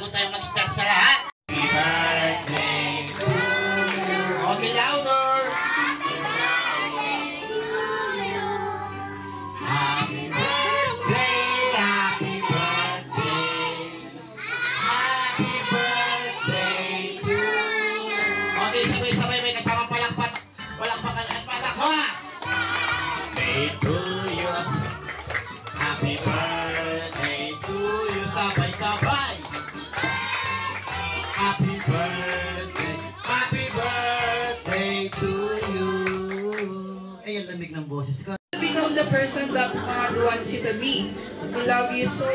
tayong mag-start sa lahat. Happy birthday to you. Okay, louder. Happy birthday to you. Happy birthday, happy birthday. Happy birthday to you. Okay, sabay-sabay may kasamang palakpak. Palakpakan at palakwas. Birthday to you. Happy birthday to you. Sabay-sabay. Happy birthday to you. Ay, ang lamig ng boses ko. Become the person that God wants you to be. We love you so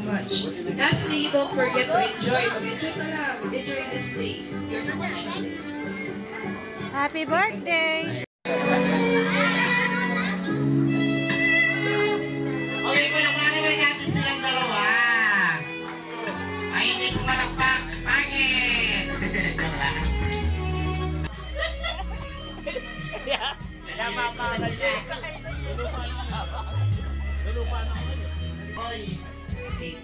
much. Lastly, don't forget to enjoy. Mag-enjoy ka lang. Enjoy this day. Your special day. Happy birthday! Okay, palakpakan natin silang dalawa. Ay, hindi pumalakpak. Pangit! Kaya mapakal niya. Lulupa na ako. Hoy! Okay,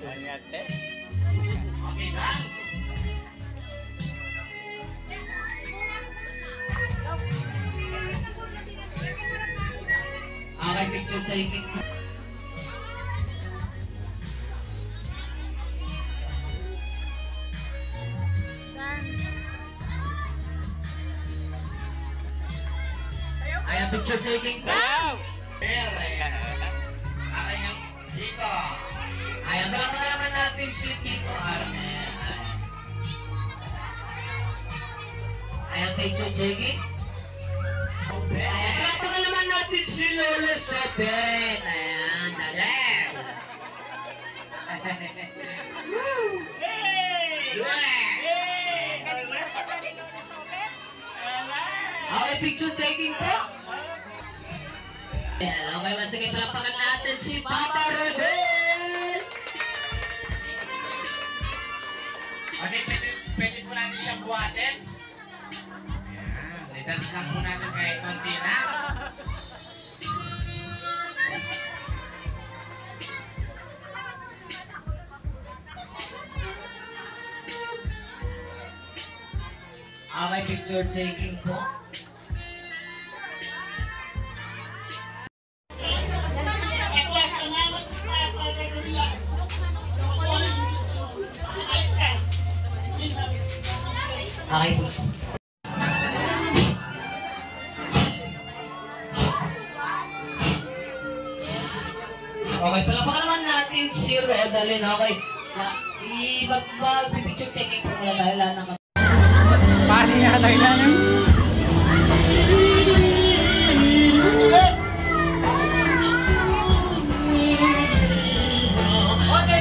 dance! Okay, picture taking. Ayan, picture taking po. Ayan, dito. Ayan, baka na naman natin si Tito Arnel. Ayan, picture taking. Ayan, baka na naman natin si Lolo Soben. Ayan, dali. Okay, picture taking po. Okay, sige, palakpakan natin si Papa Rodel. Okay, pwede po natin siyang buhatin. Ayan, i-dance lang po natin kahit konti na. Okay, picture taking po. Okay po. Okay, palakpakan naman natin si Rodalyn. Okay. Mag-picture taking po muna dahil lang naman. Pali nga tayo na lang. Okay,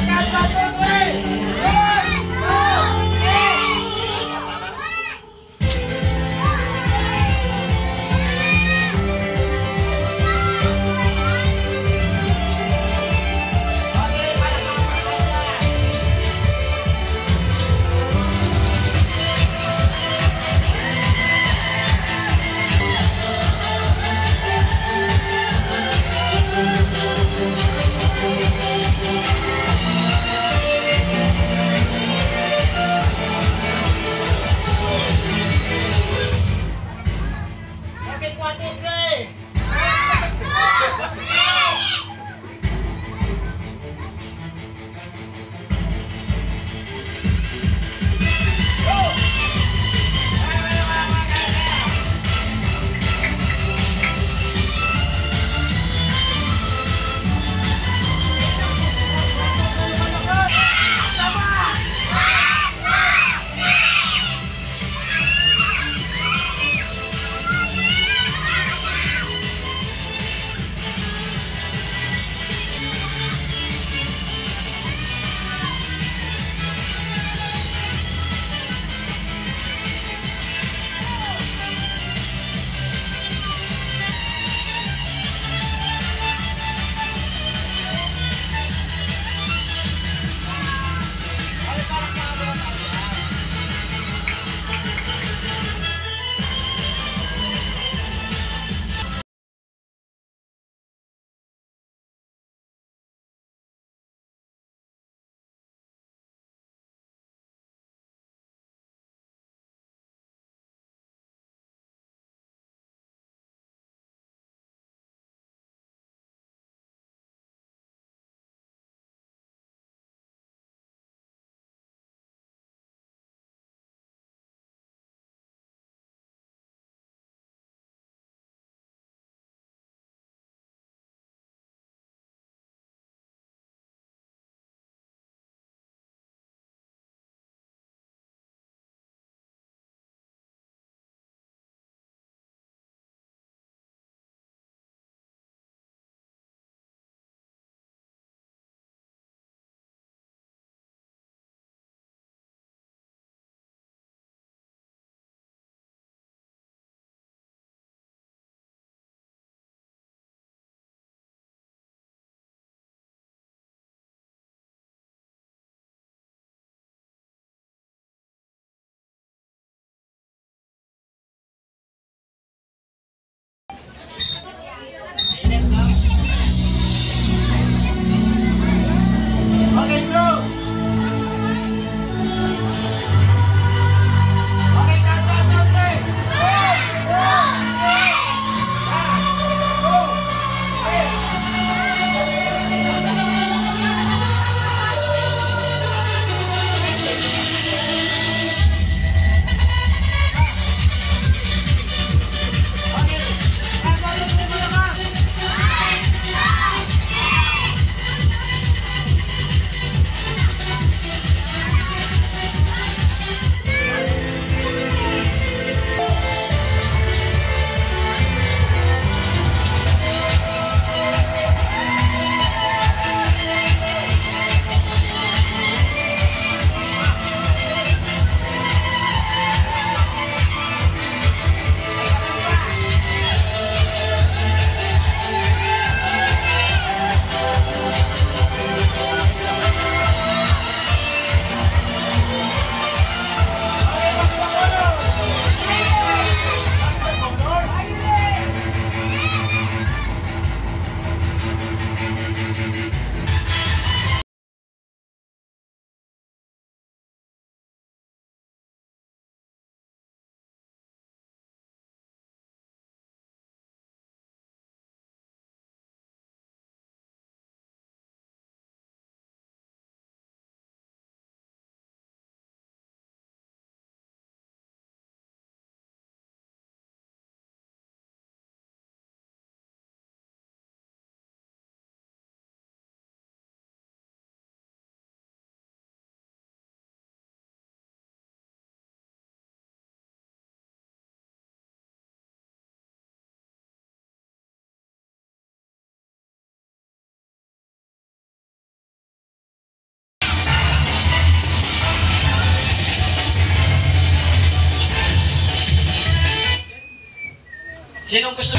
Sinong gusto?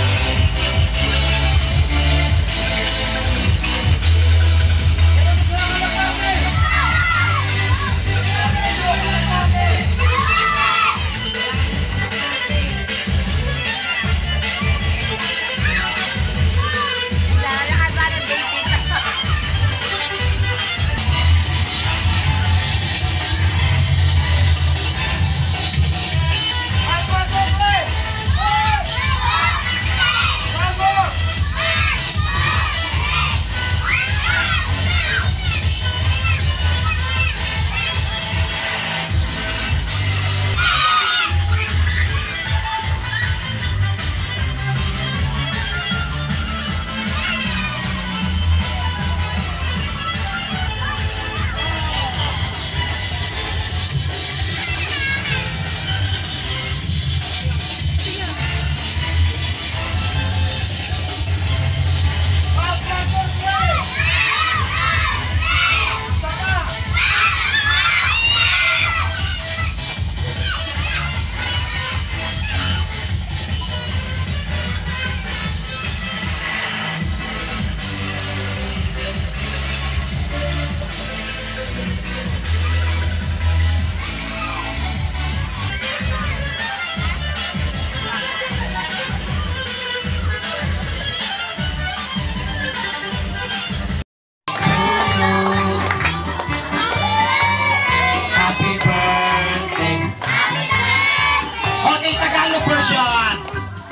Happy birthday. Okay, Tagalog version.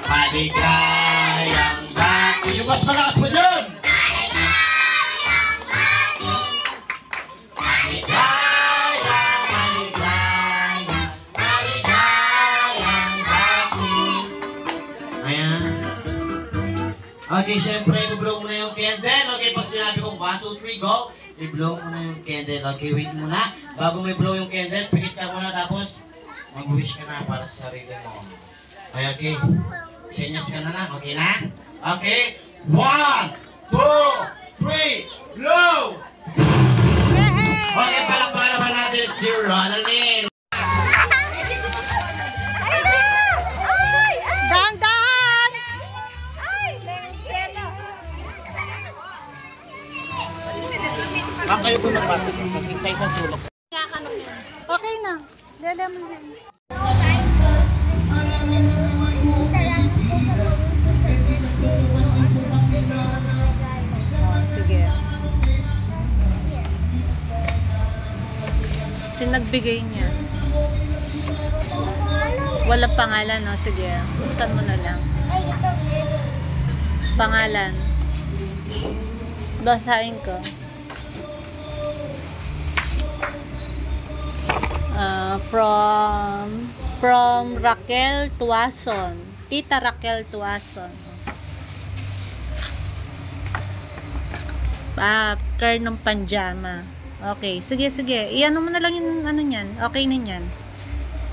Maligayang bati. Yung mas malakas mo dun. Ayan. Okay, syempre, i-blow mo na yung candle. Okay, pag sinabi kong 1, 2, 3, go. I-blow mo na yung candle. Okay, wait muna. Bago mo i-blow yung candle, pikit ka muna tapos mag-wish ka na para sa sarili mo. Okay. Senyas ka na lang. Okay na? Okay. 1, 2, 3, blow! Okay, palakpakan naman natin si Ronaldin. Dahan-dahan! Ma'am, kayo po magpasok. Sa isang sulok. Okay na. Lala mo na. Oh, sige. Sino nagbigay niya? Walang pangalan, no? Sige. Buksan mo na lang. Pangalan. Basahin ko. From Raquel Tuason. Tita Raquel Tuason. Car ng panjama. Okay, sige, sige. Iyan mo na lang yung ano niyan. Okay na yan.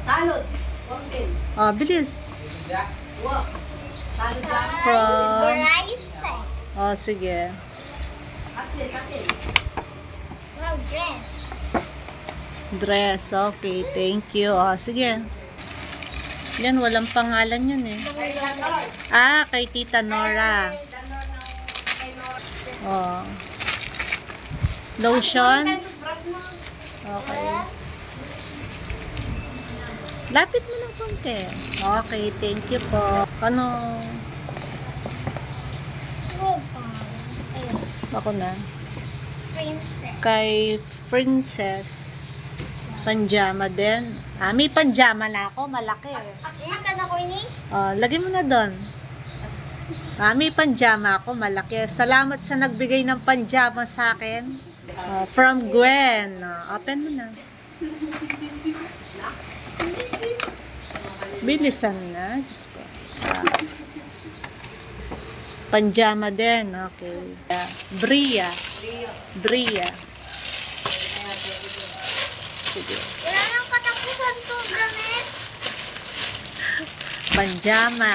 Salud. Orlin. Oh, bilis. Wow. Salud lang. From... Oh, sige. Atles, atles. Wow, dress. Dress. Okay, thank you. Oh, sige. Yan, walang pangalan yun eh. Kay Tita Nora. Oh. Lotion? Okay. Lapit mo ng konti. Okay, thank you po. Ano? Ako na. Princess. Kay Princess. Panjama din. May panjama na ako. Malaki. Ilan ka na ko ini? Lagay mo na doon. May panjama ako. Malaki. Salamat sa nagbigay ng panjama sa akin. From Gwen. Open mo na. Bilisan na. Diyos ko. Panjama din. Okay. Bria. Bria. Sige. Wala nang katapusan to, gamit. Panjama.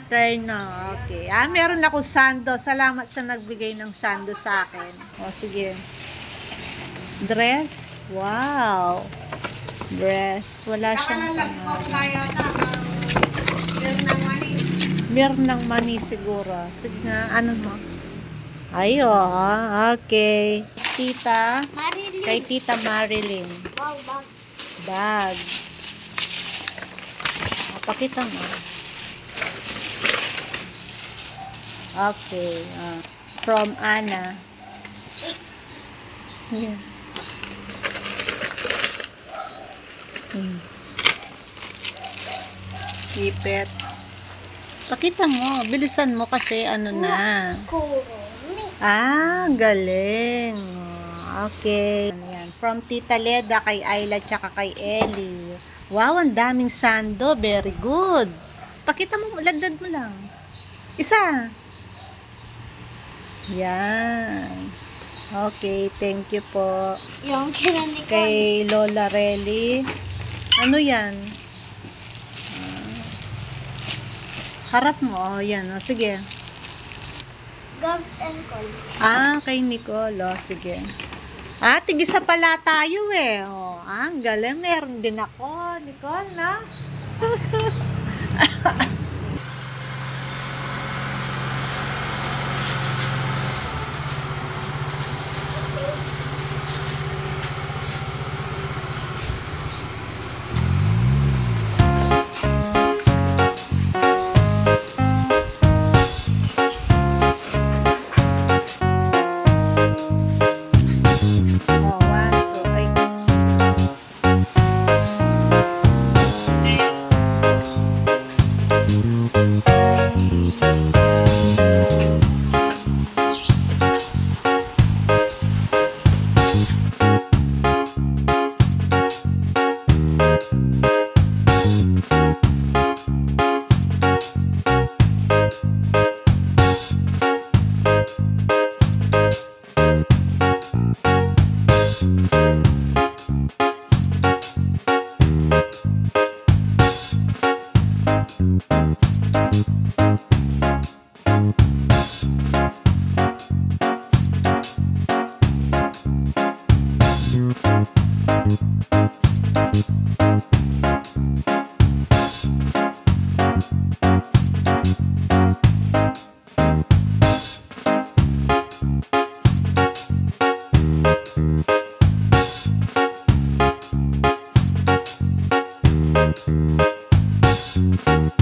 Terno. Okay. Meron ako sando. Salamat sa nagbigay ng sando sa akin. Sige. Dress. Wow. Dress. Wala siyang pangalan. Mirnang Mani siguro. Sige nga, ano mo? Ayo, okay. Tita, Marilyn. kay Tita Marilyn. Wow, bag. Bag. Pakita mo. Okay. From Anna. Yeah. Ipet. Pakita mo. Bilisan mo kasi ano na. Kurumi. Galing. Okay. Yan. From Tita Leda kay Ayla tsaka kay Ellie. Wow, ang daming sando. Very good. Pakita mo, lagdag mo lang. Isa. Yan. Okay, thank you po. Yung kinani ko. Kay Lola Relly. Ano yan? Harap mo. Yan. Sige. Gov and Col. Kay Nicole. Sige. Tig-isa pala tayo eh. Ang galing. Meron din ako. Nicole, na? Thank you.